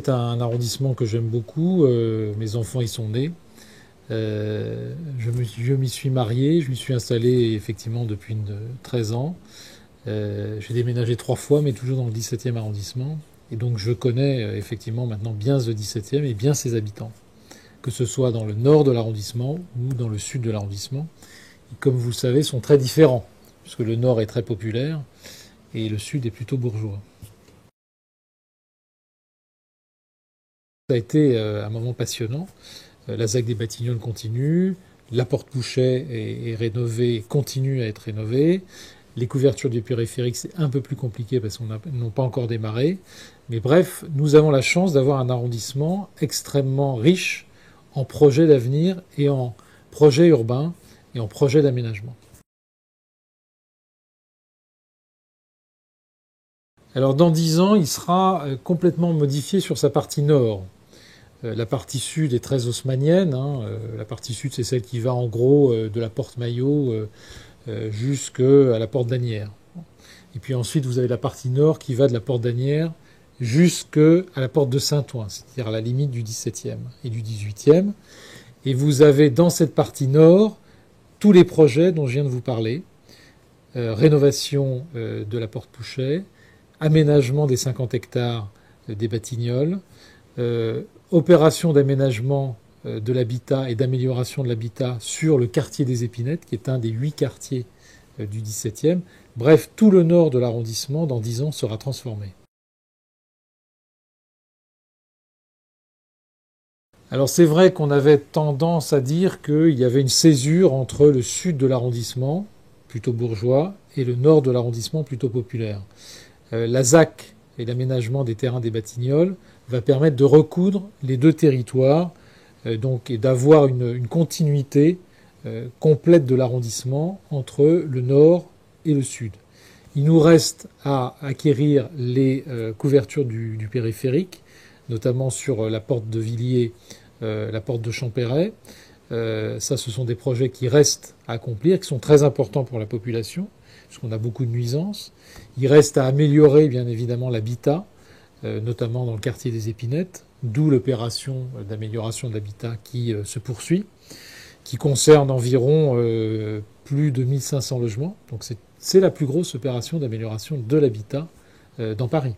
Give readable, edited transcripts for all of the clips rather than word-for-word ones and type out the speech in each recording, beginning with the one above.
est un arrondissement que j'aime beaucoup. Mes enfants y sont nés. Je m'y suis marié, je m'y suis installé effectivement depuis 13 ans. J'ai déménagé 3 fois, mais toujours dans le 17e arrondissement. Et donc je connais effectivement maintenant bien ce 17e et bien ses habitants, que ce soit dans le nord de l'arrondissement ou dans le sud de l'arrondissement, qui, comme vous le savez, sont très différents, puisque le nord est très populaire et le sud est plutôt bourgeois. Ça a été un moment passionnant. La ZAC des Batignolles continue, la porte Pouchet est rénovée, continue à être rénovée. Les couvertures du périphérique, c'est un peu plus compliqué parce qu'on n'ont pas encore démarré. Mais bref, nous avons la chance d'avoir un arrondissement extrêmement riche en projets d'avenir et en projets urbains et en projets d'aménagement. Alors dans 10 ans, il sera complètement modifié sur sa partie nord. La partie sud est très haussmannienne. La partie sud, c'est celle qui va en gros de la porte Maillot jusqu'à la porte d'Asnières. Et puis ensuite, vous avez la partie nord qui va de la porte d'Asnières jusqu'à la porte de Saint-Ouen, c'est-à-dire à la limite du 17e et du 18e. Et vous avez dans cette partie nord tous les projets dont je viens de vous parler. Rénovation de la porte Pouchet, aménagement des 50 hectares des Batignolles, opération d'aménagement de l'habitat et d'amélioration de l'habitat sur le quartier des Épinettes, qui est un des 8 quartiers du 17e. Bref, tout le nord de l'arrondissement, dans 10 ans, sera transformé. Alors c'est vrai qu'on avait tendance à dire qu'il y avait une césure entre le sud de l'arrondissement, plutôt bourgeois, et le nord de l'arrondissement, plutôt populaire. La ZAC et l'aménagement des terrains des Batignolles va permettre de recoudre les deux territoires donc, et d'avoir une continuité complète de l'arrondissement entre le nord et le sud. Il nous reste à acquérir les couvertures du périphérique, notamment sur la porte de Villiers, la porte de Champéret. Ça, ce sont des projets qui restent à accomplir, qui sont très importants pour la population, puisqu'on a beaucoup de nuisances. Il reste à améliorer, bien évidemment, l'habitat, notamment dans le quartier des Épinettes, d'où l'opération d'amélioration de l'habitat qui se poursuit, qui concerne environ plus de 1500 logements. Donc c'est la plus grosse opération d'amélioration de l'habitat dans Paris.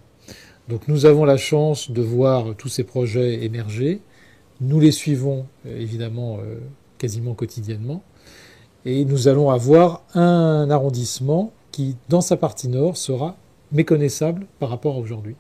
Donc nous avons la chance de voir tous ces projets émerger. Nous les suivons évidemment quasiment quotidiennement. Et nous allons avoir un arrondissement qui, dans sa partie nord, sera méconnaissable par rapport à aujourd'hui.